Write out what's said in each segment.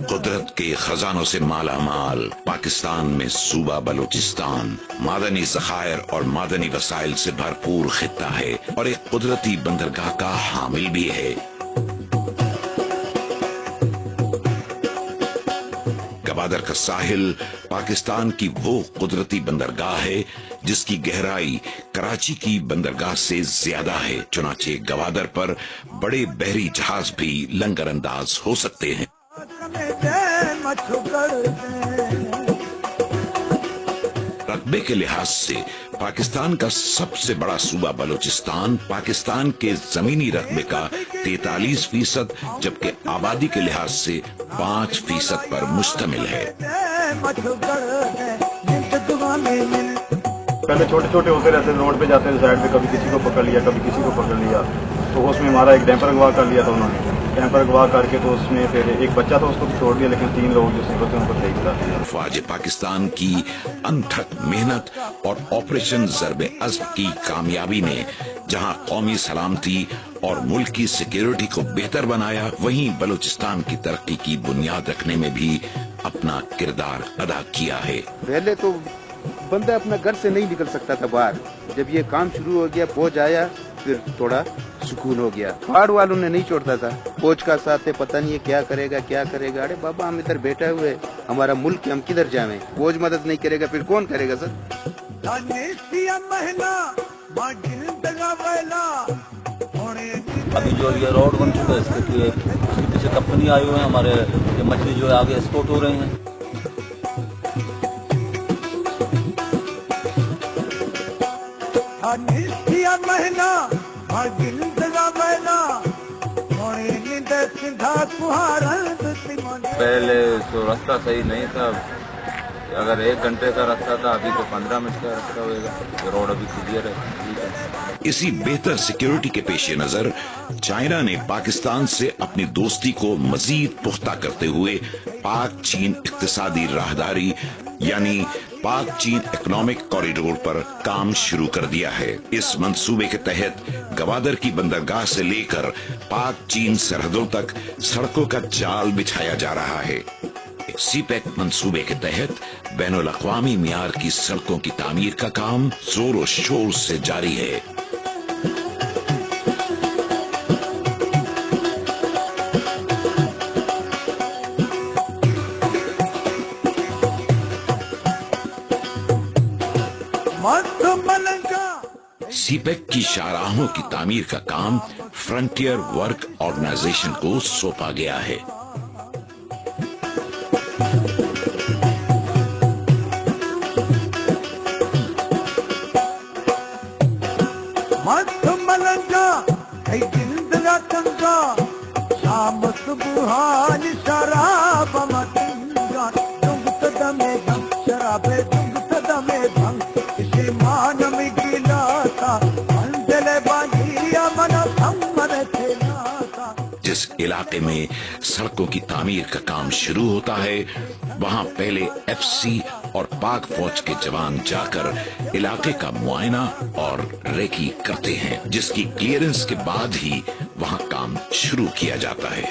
قدرت کے خزانوں سے مالا مال پاکستان میں صوبہ بلوچستان معدنی ذخائر اور معدنی وسائل سے بھرپور خطہ ہے اور ایک قدرتی بندرگاہ کا حامل بھی ہے۔ گوادر کا ساحل پاکستان کی وہ قدرتی بندرگاہ ہے جس کی گہرائی کراچی کی بندرگاہ سے زیادہ ہے، چنانچہ گوادر پر بڑے بحری جہاز بھی لنگر انداز ہو سکتے ہیں۔ رقبے کے لحاظ سے پاکستان کا سب سے بڑا صوبہ بلوچستان پاکستان کے زمینی رقبے کا 43% جبکہ آبادی کے لحاظ سے 5% پر مشتمل ہے۔ پہلے چھوٹے چھوٹے ہوتے رہتے روڈ پہ جاتے تھے سائڈ پہ، کبھی کسی کو پکڑ لیا کبھی کسی کو پکڑ لیا، تو اس میں ہمارا ایک ڈیمپر اغوا کر لیا تھا انہوں نے، ڈیمپر اغوا کر کے تو اس میں پھر ایک بچہ تھا اس کو چھوڑ دیا، لیکن 3 لوگ جو سیکھتے ہیں ان کو شہید کر دیا۔ فوج پاکستان کی انتھک محنت اور آپریشن ضرب عزم کی کامیابی نے جہاں قومی سلامتی اور ملک کی سیکیورٹی کو بہتر بنایا، وہیں بلوچستان کی ترقی کی بنیاد رکھنے میں بھی اپنا کردار ادا کیا ہے۔ پہلے تو بندہ اپنا گھر سے نہیں نکل سکتا تھا باہر، جب یہ کام شروع ہو گیا فوج آیا پھر تھوڑا سکون ہو گیا۔ پہاڑ والوں نے نہیں چھوڑتا تھا، فوج کا ساتھ ہے، پتہ نہیں ہے کیا کرے گا، ارے بابا ہم ادھر بیٹھے ہوئے، ہمارا ملک ہم کدھر جائیں، فوج مدد نہیں کرے گا پھر کون کرے گا سر؟ ابھی جو یہ روڈ بن چکا ہے اس کے پیچھے کمپنی آئی ہوئے ہیں، ہمارے یہ مچھلی جو ہے آگے ایکسپورٹ ہو رہی ہیں۔ پہلے تو راستہ صحیح نہیں تھا، اگر 1 گھنٹے کا راستہ تھا ابھی تو 15 منٹ کا راستہ ہوئے گا، یہ روڈ ابھی کلیئر ہے۔ اسی بہتر سیکیورٹی کے پیش نظر چائنا نے پاکستان سے اپنی دوستی کو مزید پختہ کرتے ہوئے پاک چین اقتصادی راہداری یعنی پاک چین اکنامک کوریڈور پر کام شروع کر دیا ہے۔ اس منصوبے کے تحت گوادر کی بندرگاہ سے لے کر پاک چین سرحدوں تک سڑکوں کا جال بچھایا جا رہا ہے۔ سی پیک منصوبے کے تحت بین الاقوامی معیار کی سڑکوں کی تعمیر کا کام زور و شور سے جاری ہے۔ سی پیک کی شاہراہوں کی تعمیر کا کام فرنٹیئر ورک آرگنائزیشن کو سونپا گیا ہے۔ جس علاقے میں سڑکوں کی تعمیر کا کام شروع ہوتا ہے وہاں پہلے ایف سی اور پاک فوج کے جوان جا کر علاقے کا معائنہ اور ریکی کرتے ہیں، جس کی کلیئرنس کے بعد ہی وہاں کام شروع کیا جاتا ہے۔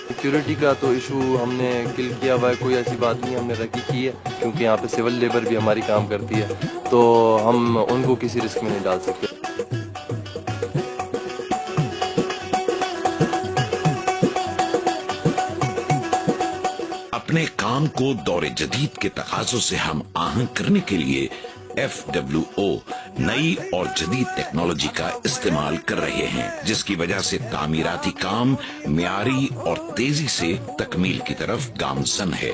سیکیورٹی کا تو ایشو ہم نے کل کیا ہوا ہے، کوئی ایسی بات نہیں ہم نے ریکی کی ہے، کیونکہ یہاں پہ سول لیبر بھی ہماری کام کرتی ہے تو ہم ان کو کسی رسک میں نہیں ڈال سکتے۔ اپنے کام کو دور جدید کے تقاضوں سے ہم آہنگ کرنے کے لیے FWO نئی اور جدید ٹیکنالوجی کا استعمال کر رہے ہیں، جس کی وجہ سے تعمیراتی کام معیاری اور تیزی سے تکمیل کی طرف گامزن ہے۔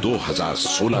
2016